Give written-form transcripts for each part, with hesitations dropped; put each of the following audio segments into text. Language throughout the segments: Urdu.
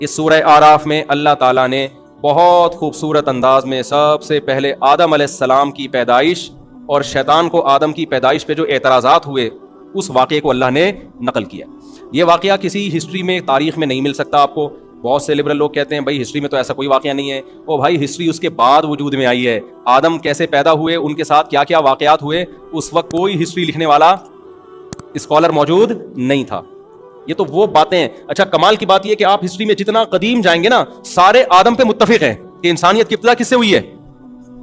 اس سورہ آراف میں اللہ تعالیٰ نے بہت خوبصورت انداز میں سب سے پہلے آدم علیہ السلام کی پیدائش اور شیطان کو آدم کی پیدائش پہ جو اعتراضات ہوئے اس واقعے کو اللہ نے نقل کیا. یہ واقعہ کسی ہسٹری میں تاریخ میں نہیں مل سکتا آپ کو. بہت سے لبرل لوگ کہتے ہیں بھائی ہسٹری میں تو ایسا کوئی واقعہ نہیں ہے. او بھائی ہسٹری اس کے بعد وجود میں آئی ہے. آدم کیسے پیدا ہوئے, ان کے ساتھ کیا کیا واقعات ہوئے, اس وقت کوئی ہسٹری لکھنے والا اسکالر موجود نہیں تھا. یہ تو وہ باتیں ہیں. اچھا کمال کی بات یہ کہ آپ ہسٹری میں جتنا قدیم جائیں گے نا سارے آدم پہ متفق ہیں کہ انسانیت کی ابتدا کس سے ہوئی ہے,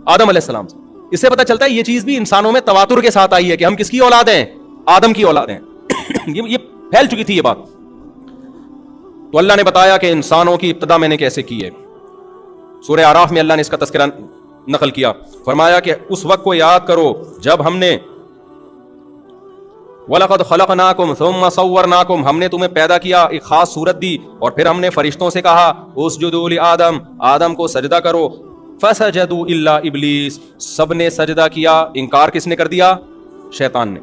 آدم علیہ السلام سے. اس سے پتہ چلتا ہے یہ چیز بھی انسانوں میں تواتر کے ساتھ آئی ہے کہ ہم کس کی اولاد ہیں, آدم کی اولاد ہیں. یہ پھیل چکی تھی یہ بات. تو اللہ نے بتایا کہ انسانوں کی ابتدا میں نے کیسے کی ہے. سورہ اعراف میں اللہ نے اس کا تذکرہ نقل کیا. فرمایا کہ اس وقت کو یاد کرو جب ہم نے وَلَقَدْ خَلَقْنَاكُمْ ثُمَّ صَوَّرْنَاكُمْ, ہم نے تمہیں پیدا کیا, ایک خاص صورت دی, اور پھر ہم نے فرشتوں سے کہا اسجدوا لآدم, آدم کو سجدہ کرو. فَسَجَدُوا إِلَّا إِبْلِيسَ, سب نے سجدہ کیا. انکار کس نے کر دیا؟ شیطان نے.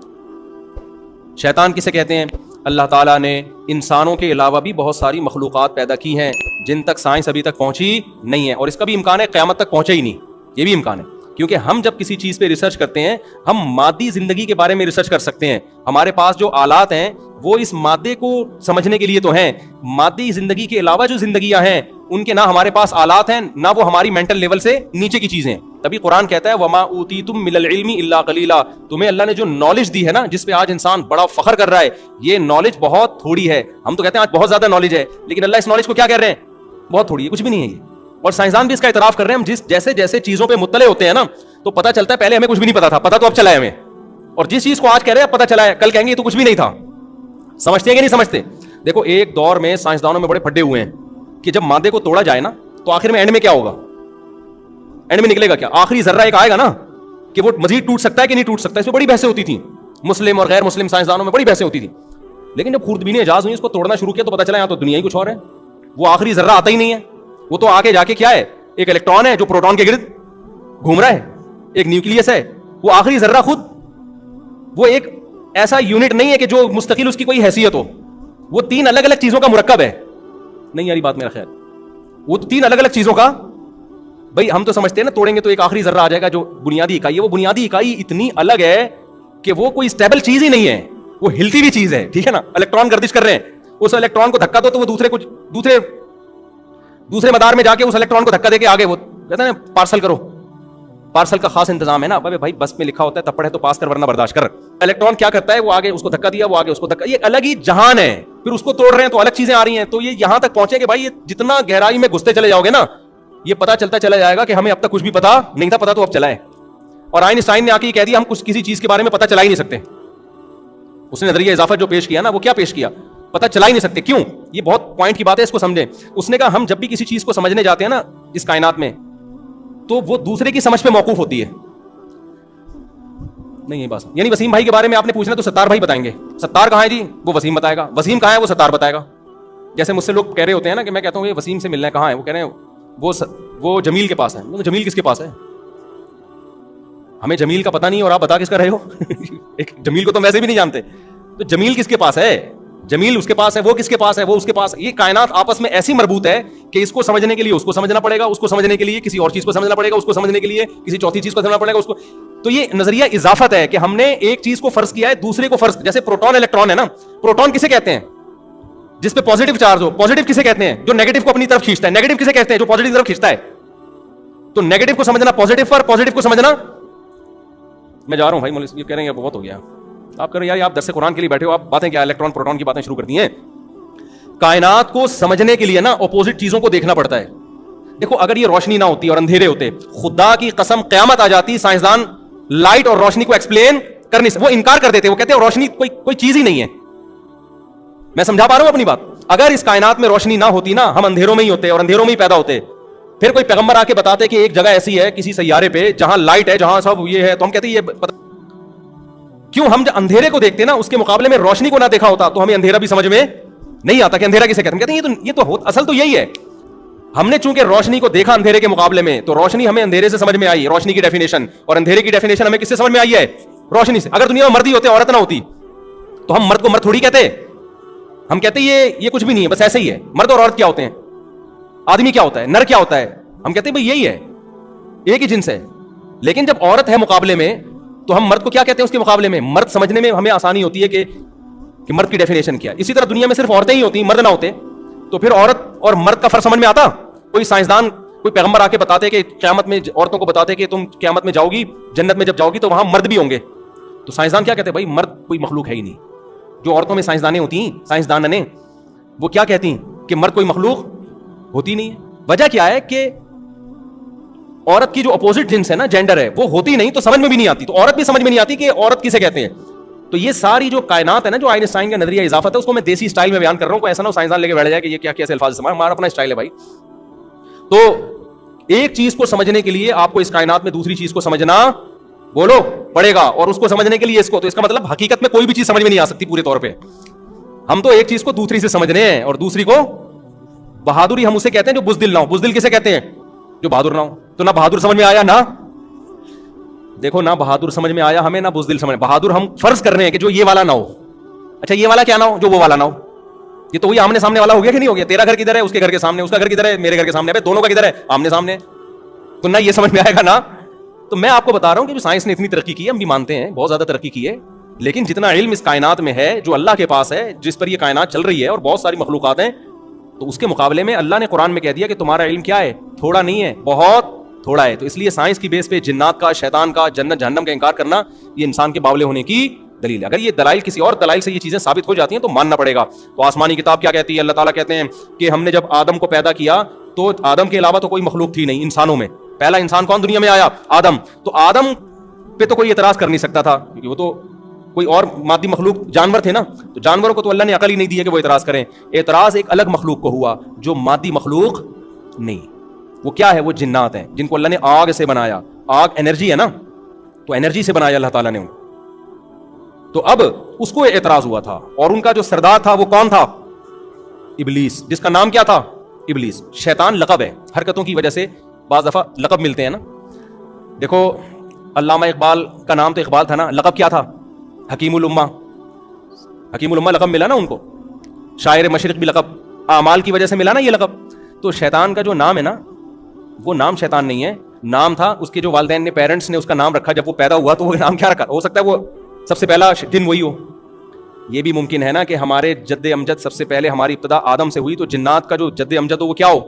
شیطان کسے کہتے ہیں؟ اللہ تعالیٰ نے انسانوں کے علاوہ بھی بہت ساری مخلوقات پیدا کی ہیں جن تک سائنس ابھی تک پہنچی نہیں ہے, اور اس کا بھی امکان ہے قیامت تک پہنچے ہی نہیں. یہ بھی امکان ہے کیونکہ ہم جب کسی چیز پہ ریسرچ کرتے ہیں ہم مادی زندگی کے بارے میں ریسرچ کر سکتے ہیں. ہمارے پاس جو آلات ہیں وہ اس مادے کو سمجھنے کے لیے تو ہیں. مادی زندگی کے علاوہ جو زندگیاں ہیں ان کے نہ ہمارے پاس آلات ہیں نہ وہ ہماری مینٹل لیول سے نیچے کی چیزیں ہیں. تبھی قرآن کہتا ہے وَمَا أُوتِيتُم مِّنَ الْعِلْمِ إِلَّا قَلِيلًا, تمہیں اللہ نے جو نالج دی ہے نا جس پہ آج انسان بڑا فخر کر رہا ہے, یہ نالج بہت تھوڑی ہے. ہم تو کہتے ہیں آج بہت زیادہ نالج ہے, لیکن اللہ اس نالج کو کیا کہہ رہے ہیں؟ بہت تھوڑی ہے, کچھ بھی نہیں ہے یہ. اور سائنسدان بھی اس کا اعتراف کر رہے ہیں. ہم جیسے جیسے چیزوں پہ مطلع ہوتے ہیں نا تو پتہ چلتا ہے پہلے ہمیں کچھ بھی نہیں پتا تھا, پتہ تو اب چلا ہے ہمیں. اور جس چیز کو آج کہہ رہے ہیں پتہ چلا ہے, کل کہیں گے یہ تو کچھ بھی نہیں تھا. سمجھتے ہیں کہ نہیں سمجھتے؟ دیکھو ایک دور میں سائنسدانوں میں بڑے پھڈے ہوئے ہیں کہ جب مادے کو توڑا جائے نا تو آخر میں اینڈ میں کیا ہوگا, اینڈ میں نکلے گا کیا؟ آخری ذرہ ایک آئے گا نا کہ وہ مزید ٹوٹ سکتا ہے کہ نہیں ٹوٹ سکتا. اس میں بڑی بحثیں ہوتی تھیں, مسلم اور غیر مسلم سائنسدانوں میں بڑی بحثیں ہوتی تھیں. لیکن جب خوردبینی ایجاز ہوئی اس کو توڑنا شروع کیا تو پتہ چلا یہاں تو دنیا ہی کچھ اور ہے. وہ آخری ذرہ آتا ہی نہیں ہے, وہ تو آگے جا کے کیا ہے, ایک الیکٹران ہے جو پروٹون کے گرد گھوم رہا ہے, ایک نیوکلیس ہے. وہ آخری ذرہ خود وہ ایک ایسا یونٹ نہیں ہے کہ جو مستقل اس کی کوئی حیثیت ہو, وہ تین الگ الگ چیزوں کا مرکب ہے. نہیں یاری بات میرا خیال, وہ تو تین الگ الگ چیزوں کا. بھائی ہم تو سمجھتے ہیں نا توڑیں گے تو ایک آخری ذرہ آ جائے گا جو بنیادی اکائی ہے. وہ بنیادی اکائی اتنی الگ ہے کہ وہ کوئی اسٹیبل چیز ہی نہیں ہے, وہ ہلتی ہوئی چیز ہے. ٹھیک ہے نا, الیکٹران گردش کر رہے ہیں, اس الیکٹران کو دھکا دو تو وہ دوسرے مدار میں جا کے اس الیکٹران کو دھکا دے کے آگے وہ کہتے ہیں پارسل کرو. پارسل کا خاص انتظام ہے نا بھائی, بس میں لکھا ہوتا ہے تب پڑھے تو پاس کر ورنہ برداشت کر. الیکٹران کیا کرتا ہے, وہ آگے اس کو دھکا دیا, وہ آگے اس کو دھکا, یہ الگ ہی جہان ہے. پھر اس کو توڑ رہے ہیں تو الگ چیزیں آ رہی ہیں. تو یہ یہاں تک پہنچے کہ بھائی یہ جتنا گہرائی میں گھستے چلے جاؤ گے نا یہ پتا چلتا چلا جائے گا کہ ہمیں اب تک کچھ بھی پتا نہیں تھا, پتا تو اب چلا ہے. اور آئنسٹائن نے آ کے کہہ دیا ہم کسی چیز کے بارے میں پتا چلا ہی نہیں سکتے. اس نے نظریہ اضافہ جو پیش کیا نا وہ کیا پیش کیا, پتا چلا ہی نہیں سکتے. کیوں؟ یہ بہت پوائنٹ کی بات ہے, اس کو سمجھیں. اس نے کہا ہم جب بھی کسی چیز کو سمجھنے جاتے ہیں نا اس کائنات میں تو وہ دوسرے کی سمجھ پہ موقوف ہوتی ہے. نہیں یہ بات یعنی وسیم بھائی کے بارے میں آپ نے پوچھنا تو ستار بھائی بتائیں گے. ستار کہاں ہے جی؟ وہ وسیم بتائے گا. وسیم کہاں ہے؟ وہ ستار بتائے گا. جیسے مجھ سے لوگ کہہ رہے ہوتے ہیں نا کہ میں کہتا ہوں یہ وسیم سے ملنا ہے, کہاں ہے؟ وہ کہہ رہے ہیں وہ جمیل کے پاس ہے. جمیل کس کے پاس ہے؟ ہمیں جمیل کا پتہ نہیں اور آپ بتا کس کا رہے ہو. جمیل کو تو ویسے بھی نہیں جانتے. تو جمیل کس کے پاس ہے؟ جمیل اس کے پاس ہے. وہ کس کے پاس ہے؟ وہ اس کے پاس. یہ کائنات آپس میں ایسی مربوط ہے کہ اس کو سمجھنے کے لیے اس کو سمجھنا پڑے گا, اس کو سمجھنے کے لیے کسی اور چیز کو سمجھنا پڑے گا, اس کو سمجھنے کے لیے کسی چوتھی چیز کو سمجھنا پڑے گا اس کو. تو یہ نظریہ اضافت ہے کہ ہم نے ایک چیز کو فرض کیا ہے دوسرے کو فرض. جیسے پروٹون الیکٹران ہے نا, پروٹون کسے کہتے ہیں؟ جس پہ پازیٹیو چارج ہو. پازیٹیو کسے کہتے ہیں؟ جو نیگیٹو کو اپنی طرف کھینچتا ہے. نیگیٹو کسے کہتے ہیں؟ جو پازیٹیو طرف کھینچتا ہے. تو نیگیٹو کو سمجھنا پازیٹیو پر, پازیٹیو کو سمجھنا. میں جا رہا ہوں بھائی, یہ کہہ رہے ہیں بہت ہو گیا. آپ کہہ رہے ہیں یار آپ درس قرآن کے لیے بیٹھے ہو, آپ باتیں کیا الیکٹران پروٹون کی باتیں شروع کر دی ہیں. کائنات کو سمجھنے کے لیے نا اپوزٹ چیزوں کو دیکھنا پڑتا ہے. دیکھو اگر یہ روشنی نہ ہوتی اور اندھیرے ہوتے, خدا کی قسم قیامت آ جاتی, سائنسدان لائٹ اور روشنی کو ایکسپلین کرنے سے وہ انکار کر دیتے. وہ کہتے ہیں روشنی کوئی چیز ہی نہیں ہے. میں سمجھا پا رہا ہوں اپنی بات. اگر اس کائنات میں روشنی نہ ہوتی نا, ہم اندھیروں میں ہی ہوتے اور اندھیروں میں ہی پیدا ہوتے. پھر کوئی پیغمبر آ کے بتاتے کہ ایک جگہ ایسی ہے کسی سیارے پہ جہاں لائٹ ہے, جہاں سب یہ ہے, تو ہم کہتے ہیں یہ کیوں. ہم جب اندھیرے کو دیکھتے نا اس کے مقابلے میں روشنی کو نہ دیکھا ہوتا تو ہمیں اندھیرا بھی سمجھ میں نہیں آتا کہ اندھیرا کسے کہتے ہیں. کہتے ہیں یہ تو اصل تو یہی ہے. ہم نے چونکہ روشنی کو دیکھا اندھیرے کے مقابلے میں تو روشنی ہمیں اندھیرے سے سمجھ میں آئی, روشنی کی ڈیفینیشن, اور اندھیرے کی ڈیفینیشن ہمیں کس سے سمجھ میں آئی ہے؟ روشنی سے. اگر دنیا میں مرد ہی ہوتے عورت نہ ہوتی تو ہم مرد کو مرد تھوڑی کہتے. ہم کہتے یہ کچھ بھی نہیں ہے, بس ایسے ہی ہے. مرد اور عورت کیا ہوتے ہیں؟ آدمی کیا ہوتا ہے, نر کیا ہوتا ہے, ہم کہتے ہیں بھائی یہی ہے, ایک ہی جنس ہے. لیکن جب عورت ہے مقابلے میں تو ہم مرد کو کیا کہتے ہیں اس کے مقابلے میں؟ مرد سمجھنے میں ہمیں آسانی ہوتی ہے کہ مرد کی ڈیفینیشن کیا ہے. اسی طرح دنیا میں صرف عورتیں ہی ہوتی ہیں, مرد نہ ہوتے, تو پھر عورت اور مرد کا فرق سمجھ میں آتا؟ کوئی سائنسدان, کوئی پیغمبر آ کے بتاتے کہ قیامت میں عورتوں کو بتاتے کہ تم قیامت میں جاؤ گی, جنت میں جب جاؤ گی تو وہاں مرد بھی ہوں گے, تو سائنسدان کیا کہتے ہیں؟ بھائی مرد کوئی مخلوق ہے ہی نہیں. جو عورتوں میں سائنسدانیں ہوتی ہیں, سائنسدانیں, وہ کیا کہتی ہیں کہ مرد کوئی مخلوق ہوتی نہیں ہے. وجہ کیا ہے کہ عورت کی جو اپوزٹ جنس ہے نا, جینڈر ہے, وہ ہوتی نہیں تو سمجھ میں بھی نہیں آتی, تو عورت بھی سمجھ میں نہیں آتی کہ عورت کسے کہتے ہیں. تو یہ ساری جو کائنات ہے نا, جو آئنسٹائن کا نظریہ اضافت ہے, اس کو میں دیسی اسٹائل میں بیان کر رہا ہوں. کوئی ایسا نہ ہو سائنسدان لے کے بیٹھ جائے کہ یہ کیا کیسے الفاظ استعمال, ہمارا اپنا اسٹائل ہے بھائی. تو ایک چیز کو سمجھنے کے لیے آپ کو اس کائنات میں دوسری چیز کو سمجھنا بولو پڑے گا, اور اس کو سمجھنے کے لیے اس کو, تو اس کا مطلب حقیقت میں کوئی بھی چیز سمجھ میں نہیں آ سکتی پورے طور پہ. ہم تو ایک چیز کو دوسری سے سمجھنے ہیں, اور دوسری کو بہادری ہم اسے کہتے ہیں جو بزدل نہ ہو. بزدل کسے کہتے ہیں؟ جو بہادر نہ ہو. تو نہ بہادر سمجھ میں آیا, نہ دیکھو نہ بہادر سمجھ میں آیا ہمیں, نہ بزدل سمجھ. بہادر ہم فرض کر رہے ہیں کہ جو یہ والا نہ ہو. اچھا یہ والا کیا نہ ہو؟ جو وہ والا نہ ہو. یہ تو وہی آمنے سامنے والا ہو گیا کہ نہیں ہو گیا؟ تیرا گھر کدھر ہے, اس کے گھر کے سامنے, اس کا گھر کدھر ہے, میرے گھر کے سامنے, دونوں کا کدھر ہے؟ آمنے سامنے. تو نہ یہ سمجھ میں آئے گا نا. تو میں آپ کو بتا رہا ہوں کہ جو سائنس نے اتنی ترقی کی ہے, ہم بھی مانتے ہیں بہت زیادہ ترقی کی ہے, لیکن جتنا علم اس کائنات میں ہے, جو اللہ کے پاس ہے, جس پر یہ کائنات چل رہی ہے, اور بہت ساری مخلوقات ہیں, تو اس کے مقابلے میں اللہ نے قرآن میں کہہ دیا کہ تمہارا علم کیا ہے؟ تھوڑا نہیں ہے, بہت تھوڑا ہے. تو اس لیے سائنس کی بیس پہ جنات کا, شیطان کا, جنت جہنم کا انکار کرنا یہ انسان کے باولے ہونے کی دلیل ہے. اگر یہ دلائل کسی اور دلائل سے یہ چیزیں ثابت ہو جاتی ہیں تو ماننا پڑے گا. تو آسمانی کتاب کیا کہتی ہے؟ اللہ تعالیٰ کہتے ہیں کہ ہم نے جب آدم کو پیدا کیا تو آدم کے علاوہ تو کوئی مخلوق تھی نہیں انسانوں میں. پہلا انسان کون دنیا میں آیا؟ آدم. تو آدم پہ تو کوئی اعتراض کر نہیں سکتا تھا, کیونکہ وہ تو کوئی اور مادی مخلوق, جانور تھے نا, تو جانوروں کو تو اللہ نے عقل ہی نہیں دی ہے کہ وہ اعتراض کریں. اعتراض ایک الگ مخلوق کو ہوا جو مادی مخلوق نہیں. وہ کیا ہے؟ وہ جنات ہیں, جن کو اللہ نے آگ سے بنایا. آگ انرجی ہے نا, تو انرجی سے بنایا اللہ تعالیٰ نے. تو اب اس کو اعتراض ہوا تھا, اور ان کا جو سردار تھا وہ کون تھا؟ ابلیس, جس کا نام کیا تھا؟ ابلیس. شیطان لقب ہے, حرکتوں کی وجہ سے بعض دفعہ لقب ملتے ہیں نا. دیکھو علامہ اقبال کا نام تو اقبال تھا نا, لقب کیا تھا؟ حکیم الامہ. حکیم الامہ لقب ملا نا ان کو. شاعر مشرق بھی لقب اعمال کی وجہ سے ملا نا یہ لقب. تو شیطان کا جو نام ہے نا, وہ نام شیطان نہیں ہے, نام تھا اس کے جو والدین نے, پیرنٹس نے اس کا نام رکھا. جب وہ پیدا ہوا تو وہ نام کیا رکھا؟ ہو سکتا ہے وہ سب سے پہلا دن وہی ہو. یہ بھی ممکن ہے نا کہ ہمارے جد امجد سب سے پہلے ہماری ابتدا آدم سے ہوئی, تو جنات کا جو جد امجد ہو وہ کیا ہو؟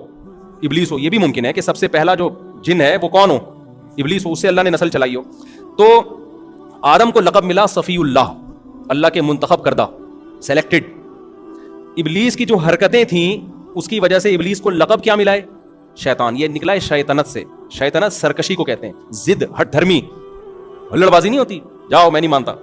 ابلیس ہو. یہ بھی ممکن ہے کہ سب سے پہلا جو جن ہے وہ کون ہو؟ ابلیس ہو, اس سے اللہ نے نسل چلائی ہو. تو آدم کو لقب ملا صفی اللہ, اللہ کے منتخب کردہ, سلیکٹڈ. ابلیس کی جو حرکتیں تھیں اس کی وجہ سے ابلیس کو لقب کیا ملا ہے؟ شیطان. یہ نکلا ہے شیطنت سے. شیطنت سرکشی کو کہتے ہیں, ضد, ہٹ دھرمی, ہلڑ بازی نہیں ہوتی, جاؤ میں نہیں مانتا.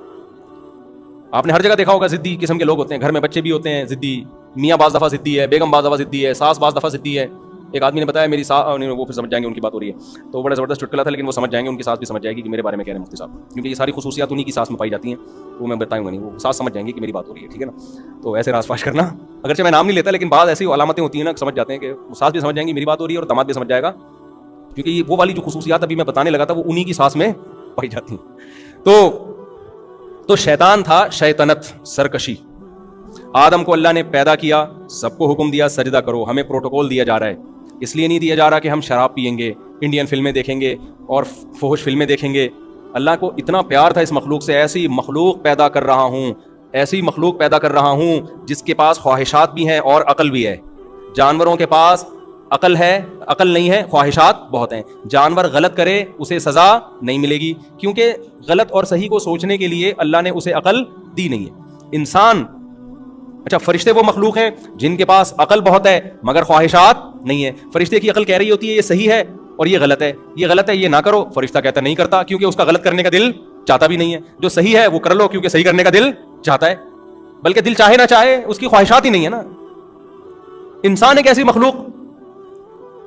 آپ نے ہر جگہ دیکھا ہوگا ضدی قسم کے لوگ ہوتے ہیں, گھر میں بچے بھی ہوتے ہیں ضدی, میاں بعض دفعہ ضدی ہے, بیگم بعض دفعہ ضدی ہے, ساس بعض دفعہ ضدی ہے. ایک آدمی نے بتایا میری ساس, وہ پھر سمجھ جائیں گے ان کی بات ہو رہی ہے, تو بڑا زبردست چٹکلا تھا, لیکن وہ سمجھ جائیں گے, ان کی ساس بھی سمجھ جائے گی کہ میرے بارے میں کہہ رہے ہیں مفتی صاحب, کیونکہ یہ ساری خصوصیات انہیں کی ساس میں پائی جاتی ہیں. وہ میں بتاؤں گا نہیں, وہ ساس سمجھ جائیں گے کہ میری بات ہو رہی ہے, ٹھیک ہے نا. تو ایسے راز فاش کرنا, اگرچہ میں نام نہیں لیتا, لیکن بعض ایسی علامتیں ہوتی ہیں نا, سمجھ جاتے ہیں کہ ساس بھی سمجھ جائیں گی میری بات ہو رہی ہے, اور داماد بھی سمجھ جائے گا, کیونکہ وہ والی جو خصوصیات ابھی میں بتانے لگا تھا وہ انہیں کی ساس میں پائی جاتی ہیں. تو شیطان تھا شیطنت, سرکشی. آدم کو اللہ نے پیدا کیا, سب کو حکم دیا سجدہ کرو. ہمیں پروٹوکول دیا جا رہا ہے, اس لیے نہیں دیا جا رہا کہ ہم شراب پیئیں گے, انڈین فلمیں دیکھیں گے اور فحش فلمیں دیکھیں گے. اللہ کو اتنا پیار تھا اس مخلوق سے, ایسی مخلوق پیدا کر رہا ہوں, ایسی مخلوق پیدا کر رہا ہوں جس کے پاس خواہشات بھی ہیں اور عقل بھی ہے. جانوروں کے پاس عقل ہے, عقل نہیں ہے, خواہشات بہت ہیں. جانور غلط کرے اسے سزا نہیں ملے گی, کیونکہ غلط اور صحیح کو سوچنے کے لیے اللہ نے اسے عقل دی نہیں ہے. انسان, اچھا فرشتے وہ مخلوق ہیں جن کے پاس عقل بہت ہے مگر خواہشات نہیں ہے. فرشتے کی عقل کہہ رہی ہوتی ہے یہ صحیح ہے اور یہ غلط ہے, یہ غلط ہے یہ نہ کرو, فرشتہ کہتا نہیں کرتا, کیونکہ اس کا غلط کرنے کا دل چاہتا بھی نہیں ہے. جو صحیح ہے وہ کر لو, کیونکہ صحیح کرنے کا دل چاہتا ہے, بلکہ دل چاہے نہ چاہے اس کی خواہشات ہی نہیں ہے نا. انسان ایک ایسی مخلوق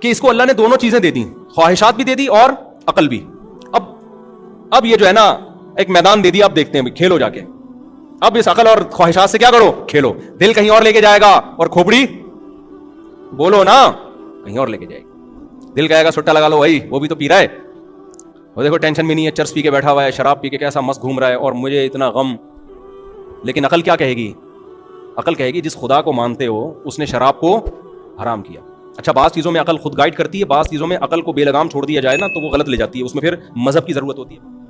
کہ اس کو اللہ نے دونوں چیزیں دے دی, خواہشات بھی دے دی اور عقل بھی. اب یہ جو ہے نا ایک میدان دے دیا, اب دیکھتے ہیں کھیلو جا کے. اب اس عقل اور خواہشات سے کیا کرو, کھیلو. دل کہیں اور لے کے جائے گا اور کھوپڑی بولو نا کہیں اور لے کے جائے گی. دل کہے گا سٹا لگا لو بھائی, وہ بھی تو پی رہا ہے, وہ دیکھو ٹینشن بھی نہیں ہے, چرس پی کے بیٹھا ہوا ہے, شراب پی کے کیسا مست گھوم رہا ہے, اور مجھے اتنا غم. لیکن عقل کیا کہے گی؟ عقل کہے گی جس خدا کو مانتے ہو اس نے شراب کو حرام کیا. اچھا بعض چیزوں میں عقل خود گائیڈ کرتی ہے، بعض چیزوں میں عقل کو بے لگام چھوڑ دیا جائے نا تو وہ غلط لے جاتی ہے، اس میں پھر مذہب کی ضرورت ہوتی ہے.